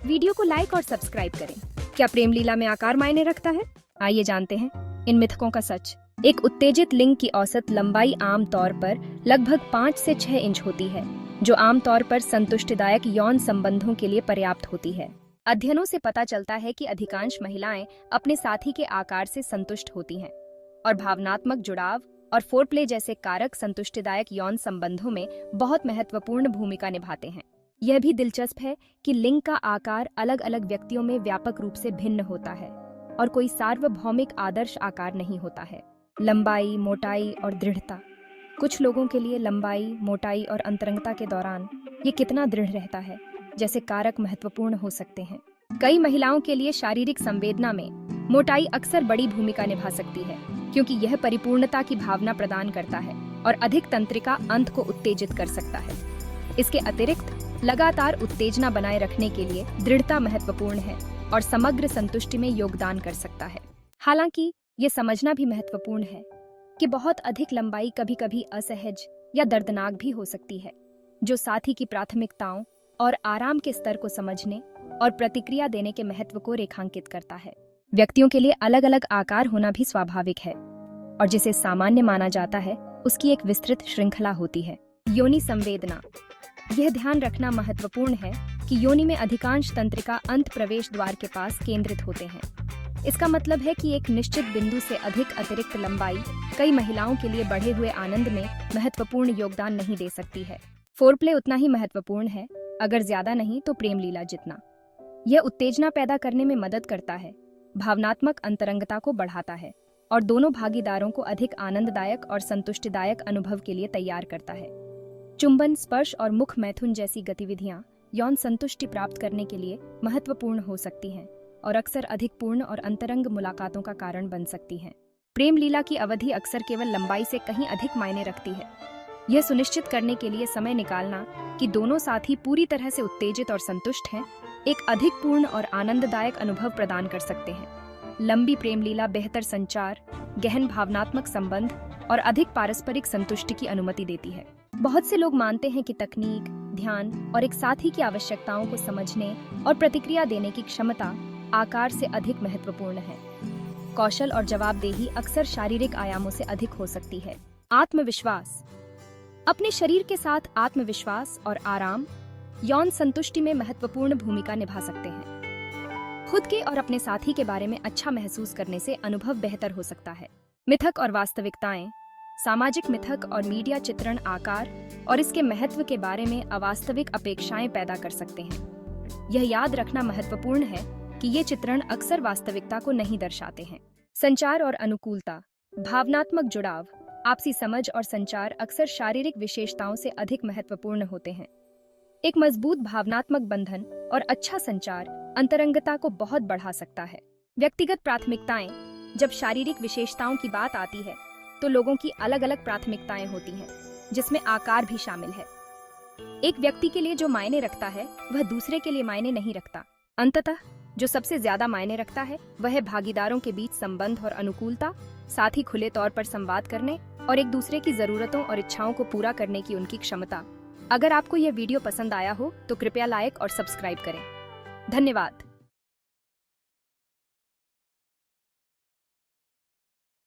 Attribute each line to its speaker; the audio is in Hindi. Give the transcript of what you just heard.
Speaker 1: वीडियो को लाइक और सब्सक्राइब करें। क्या प्रेम लीला में आकार मायने रखता है? आइए जानते हैं इन मिथकों का सच। एक उत्तेजित लिंग की औसत लंबाई आम तौर पर लगभग 5 से 6 इंच होती है, जो आमतौर पर संतुष्टिदायक यौन संबंधों के लिए पर्याप्त होती है। अध्ययनों से पता चलता है कि अधिकांश महिलाएं अपने साथी के आकार से संतुष्ट होती हैं और भावनात्मक जुड़ाव और फोरप्ले जैसे कारक संतुष्टिदायक यौन संबंधों में बहुत महत्वपूर्ण भूमिका निभाते हैं। यह भी दिलचस्प है कि लिंग का आकार अलग अलग व्यक्तियों में व्यापक रूप से भिन्न होता है और कोई सार्वभौमिक आदर्श आकार नहीं होता है। लंबाई, मोटाई और दृढ़ता। कुछ लोगों के लिए लंबाई, मोटाई और अंतरंगता के दौरान ये कितना दृढ़ रहता है जैसे कारक महत्वपूर्ण हो सकते हैं। कई महिलाओं के लिए शारीरिक संवेदना में मोटाई अक्सर बड़ी भूमिका निभा सकती है, क्योंकि यह परिपूर्णता की भावना प्रदान करता है और अधिक तंत्रिका अंत को उत्तेजित कर सकता है। इसके अतिरिक्त लगातार उत्तेजना बनाए रखने के लिए दृढ़ता महत्वपूर्ण है और समग्र संतुष्टि में योगदान कर सकता है। हालांकि ये समझना भी महत्वपूर्ण है कि बहुत अधिक लंबाई कभी-कभी असहज या दर्दनाक भी हो सकती है, जो साथी की प्राथमिकताओं और आराम के स्तर को समझने और प्रतिक्रिया देने के महत्व को रेखांकित करता है। व्यक्तियों के लिए अलग अलग आकार होना भी स्वाभाविक है और जिसे सामान्य माना जाता है उसकी एक विस्तृत श्रृंखला होती है। योनि संवेदना। यह ध्यान रखना महत्वपूर्ण है कि योनि में अधिकांश तंत्रिका अंत प्रवेश द्वार के पास केंद्रित होते हैं। इसका मतलब है कि एक निश्चित बिंदु से अधिक अतिरिक्त लंबाई कई महिलाओं के लिए बढ़े हुए आनंद में महत्वपूर्ण योगदान नहीं दे सकती है। फोरप्ले उतना ही महत्वपूर्ण है, अगर ज्यादा नहीं तो प्रेम लीला जितना। यह उत्तेजना पैदा करने में मदद करता है, भावनात्मक अंतरंगता को बढ़ाता है और दोनों भागीदारों को अधिक आनंददायक और संतुष्टिदायक अनुभव के लिए तैयार करता है। चुंबन, स्पर्श और मुख मैथुन जैसी गतिविधियां यौन संतुष्टि प्राप्त करने के लिए महत्वपूर्ण हो सकती हैं और अक्सर अधिक पूर्ण और अंतरंग मुलाकातों का कारण बन सकती हैं। प्रेम लीला की अवधि अक्सर केवल लंबाई से कहीं अधिक मायने रखती है। यह सुनिश्चित करने के लिए समय निकालना कि दोनों साथी पूरी तरह से उत्तेजित और संतुष्ट हैं, एक अधिक पूर्ण और आनंददायक अनुभव प्रदान कर सकते हैं। लंबी प्रेम लीला बेहतर संचार, गहन भावनात्मक संबंध और अधिक पारस्परिक संतुष्टि की अनुमति देती है। बहुत से लोग मानते हैं कि तकनीक, ध्यान और एक साथी की आवश्यकताओं को समझने और प्रतिक्रिया देने की क्षमता आकार से अधिक महत्वपूर्ण है। कौशल और जवाबदेही अक्सर शारीरिक आयामों से अधिक हो सकती है। आत्मविश्वास। अपने शरीर के साथ आत्मविश्वास और आराम यौन संतुष्टि में महत्वपूर्ण भूमिका निभा सकते हैं। खुद के और अपने साथी के बारे में अच्छा महसूस करने से अनुभव बेहतर हो सकता है। मिथक और वास्तविकताएं। सामाजिक मिथक और मीडिया चित्रण आकार और इसके महत्व के बारे में अवास्तविक अपेक्षाएं पैदा कर सकते हैं। यह याद रखना महत्वपूर्ण है कि ये चित्रण अक्सर वास्तविकता को नहीं दर्शाते हैं। संचार और अनुकूलता। भावनात्मक जुड़ाव, आपसी समझ और संचार अक्सर शारीरिक विशेषताओं से अधिक महत्वपूर्ण होते हैं। एक मजबूत भावनात्मक बंधन और अच्छा संचार अंतरंगता को बहुत बढ़ा सकता है। व्यक्तिगत प्राथमिकताएं। जब शारीरिक विशेषताओं की बात आती है तो लोगों की अलग अलग प्राथमिकताएं होती हैं, जिसमें आकार भी शामिल है। एक व्यक्ति के लिए जो मायने रखता है वह दूसरे के लिए मायने नहीं रखता। अंततः जो सबसे ज्यादा मायने रखता है वह है भागीदारों के बीच संबंध और अनुकूलता, साथ ही खुले तौर पर संवाद करने और एक दूसरे की जरूरतों और इच्छाओं को पूरा करने की उनकी क्षमता। अगर आपको यह वीडियो पसंद आया हो तो कृपया लाइक और सब्सक्राइब करें। धन्यवाद।